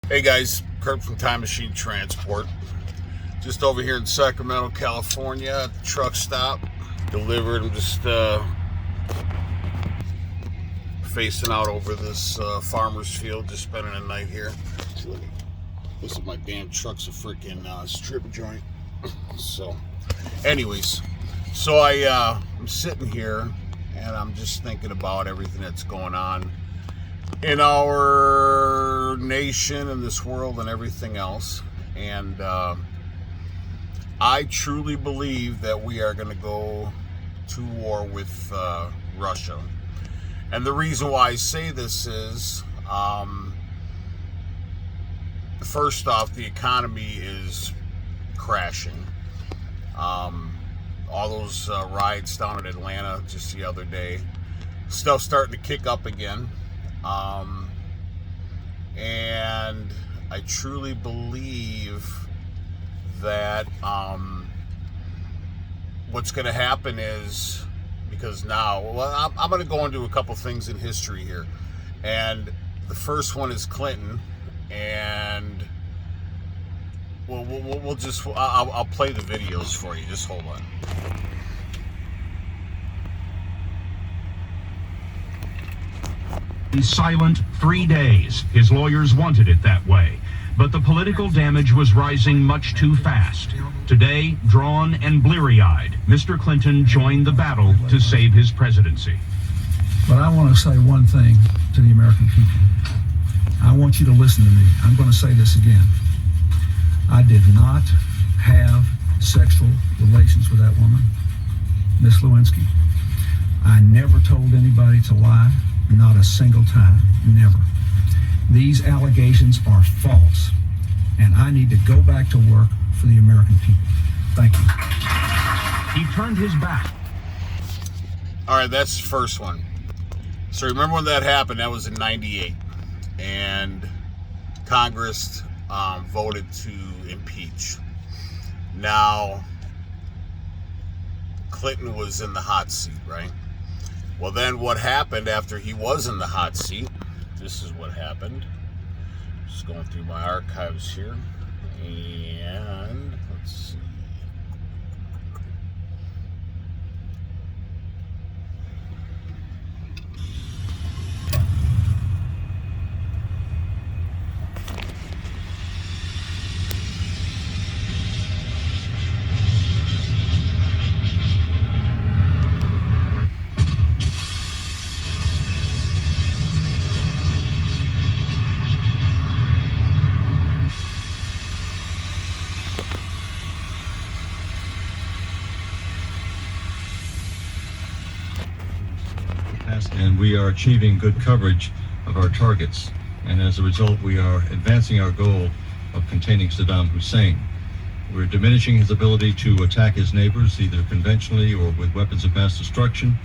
Hey guys, Kurt from Time Machine Transport. Just over here in Sacramento, California at the truck stop. Delivered. I'm just facing out over this farmer's field, just spending a night here. This is my damn truck's a freaking strip joint. So, anyways, so I'm sitting here and I'm just thinking about everything that's going on in our nation and this world and everything else. And I truly believe that we are going to go to war with Russia. And the reason why I say this is, first off, the economy is crashing. All those riots down in Atlanta just the other day, stuff's starting to kick up again. And I truly believe that what's going to happen is, because now, well, I'm going to go into a couple things in history here, and the first one is Clinton, and we'll just I'll play the videos for you. Just hold on. Silent 3 days. His lawyers wanted it that way. But the political damage was rising much too fast. Today, drawn and bleary-eyed, Mr. Clinton joined the battle to save his presidency. But I want to say one thing to the American people. I want you to listen to me. I'm going to say this again. I did not have sexual relations with that woman, Miss Lewinsky. I never told anybody to lie. Not a single time. Never. These allegations are false, and I need to go back to work for the American people. Thank you. He turned his back. All right, that's the first one. So remember when that happened? That was in '98, and Congress voted to impeach. Now, Clinton was in the hot seat, right? Well, then what happened after he was in the hot seat? This is what happened. Just going through my archives here. And let's see. And we are achieving good coverage of our targets. And as a result, we are advancing our goal of containing Saddam Hussein. We're diminishing his ability to attack his neighbors, either conventionally or with weapons of mass destruction.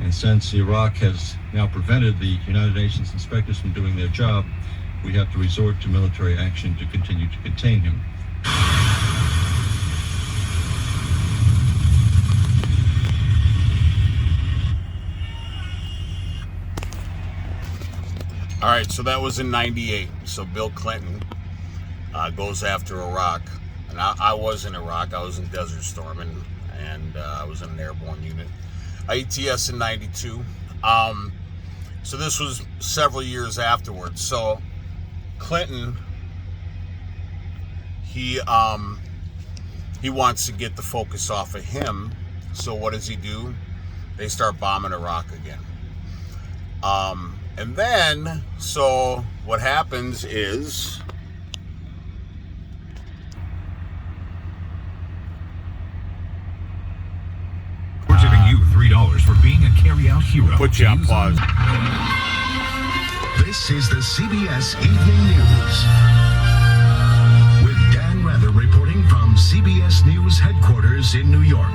And since Iraq has now prevented the United Nations inspectors from doing their job, we have to resort to military action to continue to contain him. All right, so that was in '98. So Bill Clinton goes after Iraq. And I was in Iraq. I was in Desert Storm, and I was in an airborne unit. IETS in '92. So this was several years afterwards. So Clinton, he wants to get the focus off of him. So what does he do? They start bombing Iraq again. And then, so what happens is, We're giving you $3 for being a carry-out hero. put you on pause. This is the CBS Evening News. With Dan Rather reporting from CBS News headquarters in New York.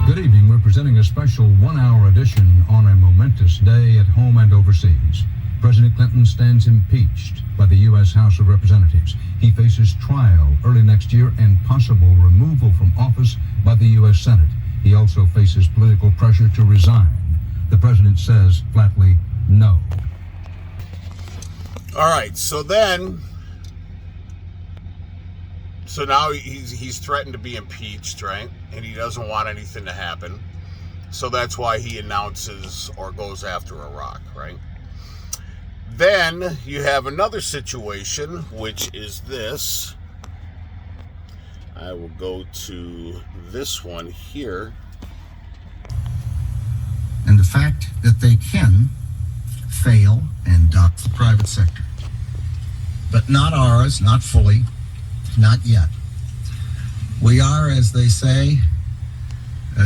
Good evening. We're presenting a special one-hour edition on a momentous day at home and overseas. President Clinton stands impeached by the U.S. House of Representatives. He faces trial early next year and possible removal from office by the U.S. Senate. He also faces political pressure to resign. The president says flatly, no. All right, so then So now he's threatened to be impeached, right? And he doesn't want anything to happen. So that's why he announces or goes after Iraq, right? Then you have another situation, which is this. I will go to this one here. And the fact that they can fail and duck the private sector. But not ours, not fully, not yet. We are, as they say,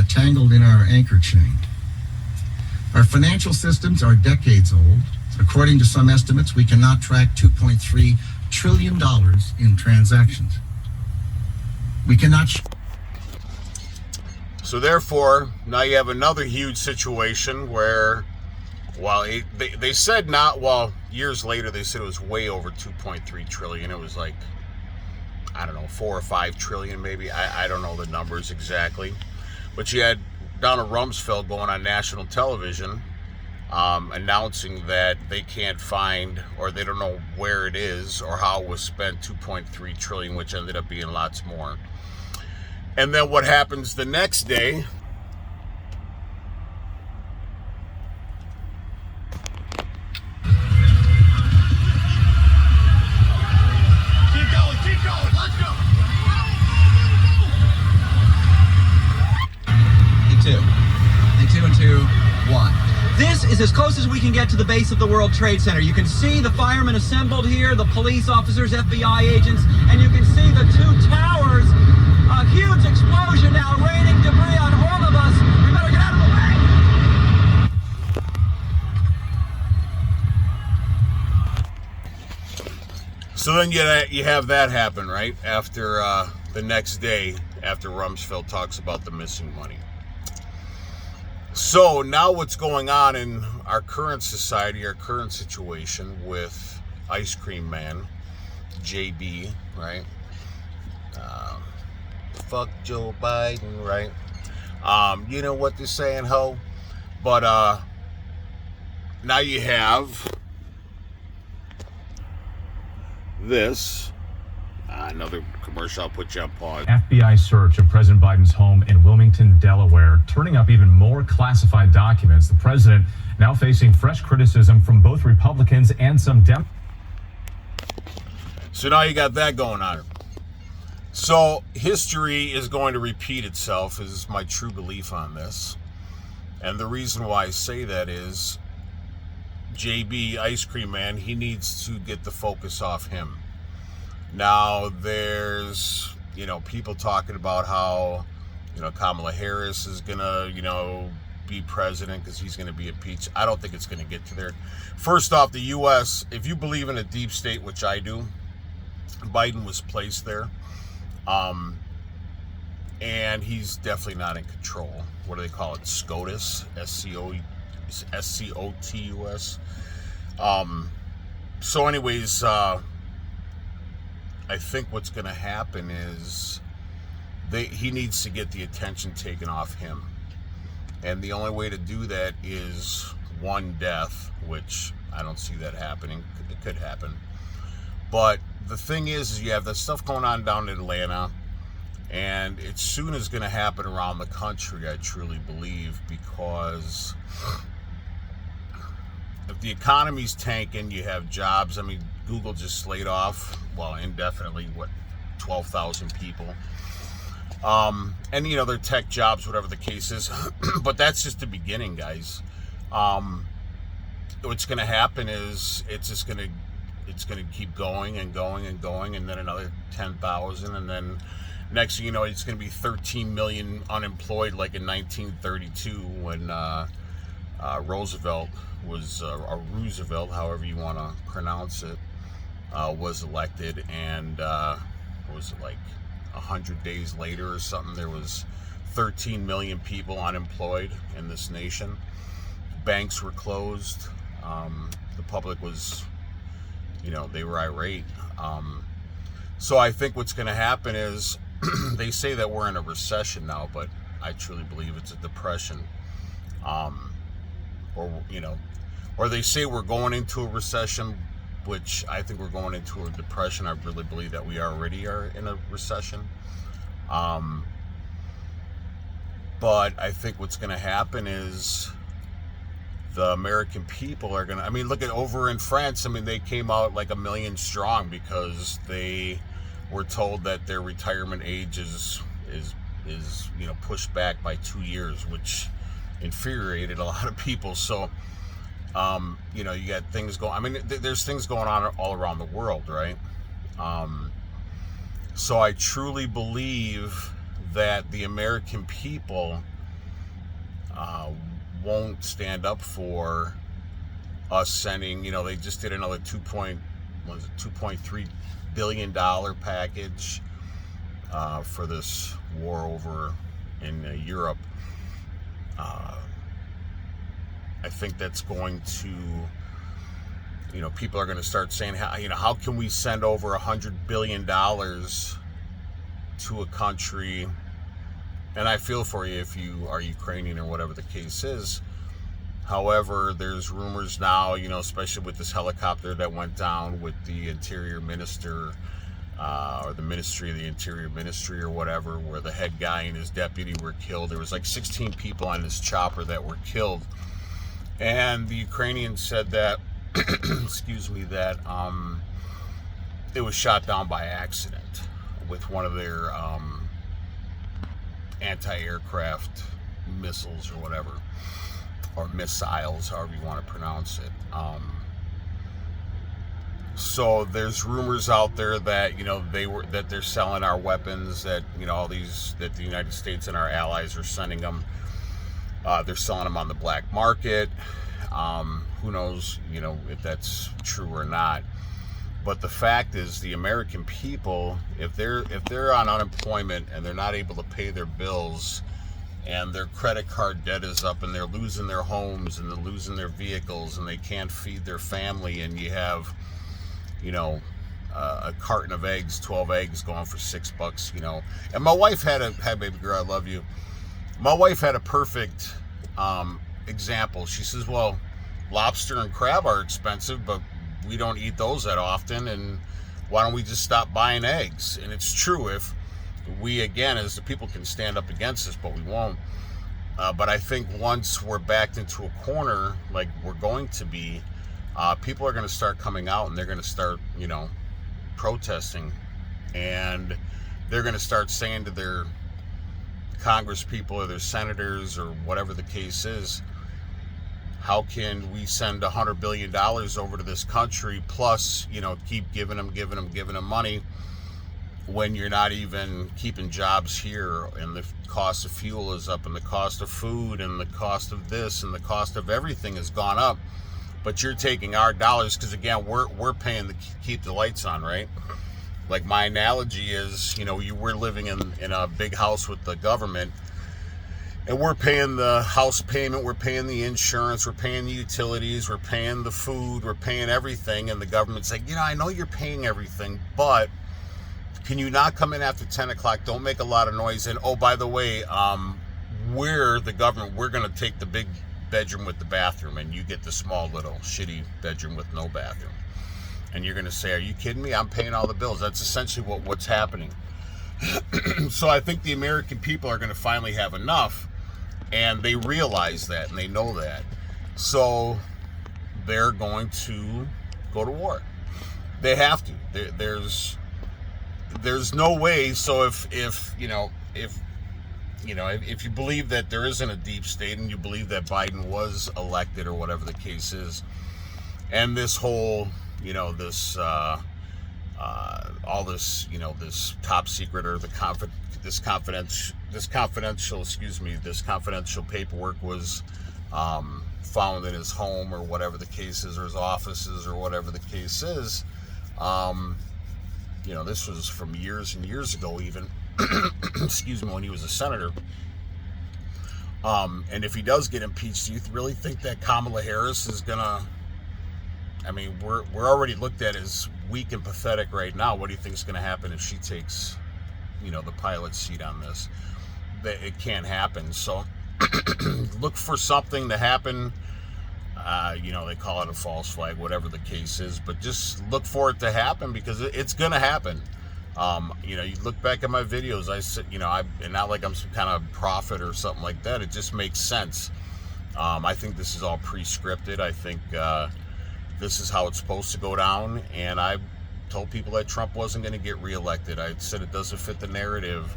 tangled in our anchor chain. Our financial systems are decades old. According to some estimates, we cannot track $2.3 trillion in transactions. We cannot... So therefore, now you have another huge situation where, while they said not, well, years later they said it was way over 2.3 trillion. It was like, I don't know, 4 or 5 trillion maybe. I don't know the numbers exactly. But you had Donald Rumsfeld going on national television announcing that they can't find, or they don't know where it is or how it was spent, 2.3 trillion, which ended up being lots more. And then what happens the next day? Keep going, let's go! Two and two, one. This is as close as we can get to the base of the World Trade Center. You can see the firemen assembled here, the police officers, FBI agents, and you can see the two towers. A huge explosion now, raining debris on all of us. We better get out of the way. So then you have that happen, right? After the next day, after Rumsfeld talks about the missing money. So now what's going on in our current society, our current situation with Ice Cream Man, JB, right? Fuck Joe Biden, right? You know what they're saying, ho? But now you have this. Another commercial, I'll put you on pause. FBI search of President Biden's home in Wilmington, Delaware, turning up even more classified documents. The president now facing fresh criticism from both Republicans and some Democrats. So now you got that going on. So history is going to repeat itself, is my true belief on this. And the reason why I say that is JB, Ice Cream Man, he needs to get the focus off him. Now there's, people talking about how, Kamala Harris is gonna, be president because he's gonna be impeached. I don't think it's gonna get to there. First off, the U.S., if you believe in a deep state, which I do, Biden was placed there. And he's definitely not in control. What do they call it? SCOTUS, SCOTUS. So anyways, I think what's going to happen is he needs to get the attention taken off him. And the only way to do that is one death, which I don't see that happening. It could happen. But the thing is you have that stuff going on down in Atlanta, and it soon is going to happen around the country, I truly believe, because if the economy's tanking, you have jobs. I mean, Google just laid off, indefinitely, 12,000 people. And, they're tech jobs, whatever the case is. But that's just the beginning, guys. What's going to happen is it's going to keep going and going and going, and then another 10,000, and then next thing you know, it's going to be 13 million unemployed, like in 1932 when Roosevelt was, or Roosevelt, however you want to pronounce it, was elected, and what was it, like 100 days later or something, there was 13 million people unemployed in this nation. Banks were closed. The public was, they were irate. So I think what's going to happen is they say that we're in a recession now, but I truly believe it's a depression. Or they say we're going into a recession, which I think we're going into a depression. I really believe that we already are in a recession. But I think what's going to happen is the American people are going to, I mean, look at over in France. I mean, they came out like 1 million strong because they were told that their retirement age is pushed back by 2 years, which infuriated a lot of people. So, you got things going, I mean, there's things going on all around the world, right? So I truly believe that the American people won't stand up for us sending, they just did another $2.3 billion package for this war over in Europe. I think that's going to, people are going to start saying, how can we send over $100 billion to a country? And I feel for you if you are Ukrainian or whatever the case is. However, there's rumors now, especially with this helicopter that went down with the Interior Minister, or the Ministry of the Interior Ministry or whatever, where the head guy and his deputy were killed. There was like 16 people on this chopper that were killed. And the Ukrainians said that, excuse me, that it was shot down by accident with one of their anti-aircraft missiles or whatever, or missiles, however you want to pronounce it. So there's rumors out there that that they're selling our weapons, that all these, that the United States and our allies are sending them. They're selling them on the black market. Who knows, if that's true or not. But the fact is, the American people, if they're on unemployment and they're not able to pay their bills, and their credit card debt is up, and they're losing their homes, and they're losing their vehicles, and they can't feed their family, and you have, a carton of eggs, 12 eggs going for $6, And my wife had baby girl, I love you. My wife had a perfect example. She says, well, lobster and crab are expensive, but we don't eat those that often, and why don't we just stop buying eggs? And it's true, if we, again, as the people, can stand up against this, but we won't. But I think once we're backed into a corner, like we're going to be, people are going to start coming out, and they're going to start, protesting, and they're going to start saying to their Congress people or their senators or whatever the case is, how can we send $100 billion over to this country, plus, keep giving them money, when you're not even keeping jobs here, and the cost of fuel is up, and the cost of food, and the cost of this, and the cost of everything has gone up, but you're taking our dollars, because again, we're paying to keep the lights on, right? Like my analogy is, we're living in a big house with the government, and we're paying the house payment, we're paying the insurance, we're paying the utilities, we're paying the food, we're paying everything, and the government's like, I know you're paying everything, but can you not come in after 10 o'clock? Don't make a lot of noise. And oh, by the way, we're the government, we're going to take the big bedroom with the bathroom, and you get the small little shitty bedroom with no bathroom. And you're going to say, are you kidding me? I'm paying all the bills. That's essentially what's happening. So I think the American people are going to finally have enough, and they realize that, and they know that. So they're going to go to war. They have to. There's no way. So if you believe that there isn't a deep state, and you believe that Biden was elected or whatever the case is, and this whole, this all this, this top secret, or this confidential paperwork was found in his home, or whatever the case is, or his offices, or whatever the case is. This was from years and years ago, even, excuse me, when he was a senator. And if he does get impeached, do you really think that Kamala Harris is gonna, we're already looked at as weak and pathetic right now. What do you think is gonna happen if she takes, the pilot seat on this? It can't happen. So look for something to happen. You know, they call it a false flag, whatever the case is, but just look for it to happen, because it's going to happen. You know, you look back at my videos, I said, you know, and not like I'm some kind of prophet or something like that. It just makes sense. I think this is all pre-scripted. I think this is how it's supposed to go down. And I told people that Trump wasn't going to get reelected. I said it doesn't fit the narrative.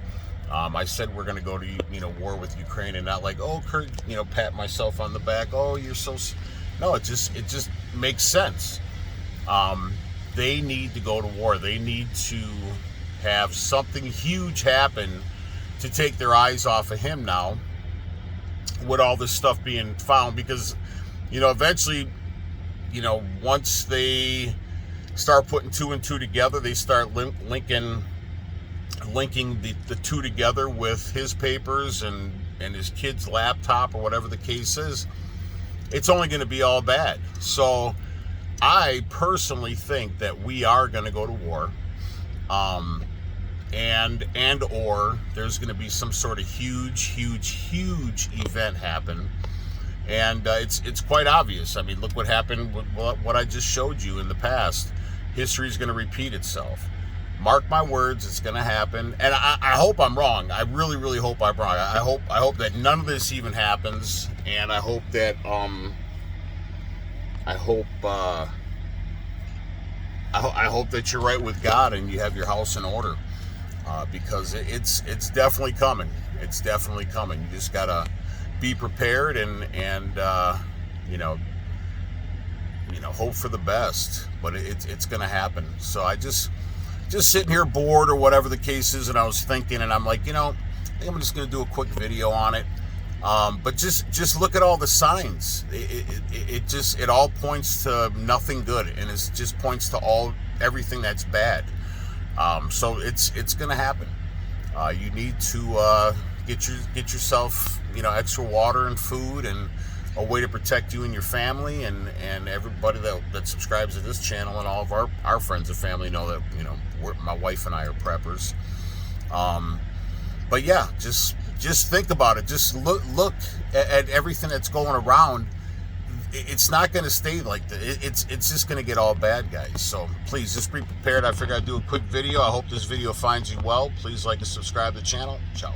I said we're going to go to, you know, war with Ukraine, and not like, oh, Kurt, you know, pat myself on the back. Oh, you're so. No, it just makes sense. They need to go to war. They need to have something huge happen to take their eyes off of him now, with all this stuff being found, because, you know, eventually, you know, once they start putting 2 and 2 together, they start linking the two together with his papers and his kid's laptop or whatever the case is, it's only going to be all bad. So I personally think that we are going to go to war, and or there's going to be some sort of huge event happen. And it's quite obvious. I mean, look what happened with what I just showed you in the past. History is going to repeat itself. Mark my words, it's going to happen. And I hope I'm wrong. I really hope I'm wrong. I hope that none of this even happens. And I hope that I hope that you're right with God and you have your house in order, because it's definitely coming. It's definitely coming. You just gotta be prepared and you know, hope for the best. But it's gonna happen. So I just sitting here bored or whatever the case is, and I was thinking, and I'm like, you know, I think I'm just gonna do a quick video on it. But just look at all the signs. It all points to nothing good, and it just points to everything that's bad. So it's gonna happen. You need to get yourself, you know, extra water and food, and a way to protect you and your family, and everybody that subscribes to this channel, and all of our friends and family know that, you know, my wife and I are preppers. But yeah, just think about it. Just look at everything that's going around. It's not going to stay like that. It's just going to get all bad, guys. So please, just be prepared. I figured I'd do a quick video. I hope this video finds you well. Please like and subscribe to the channel. Ciao.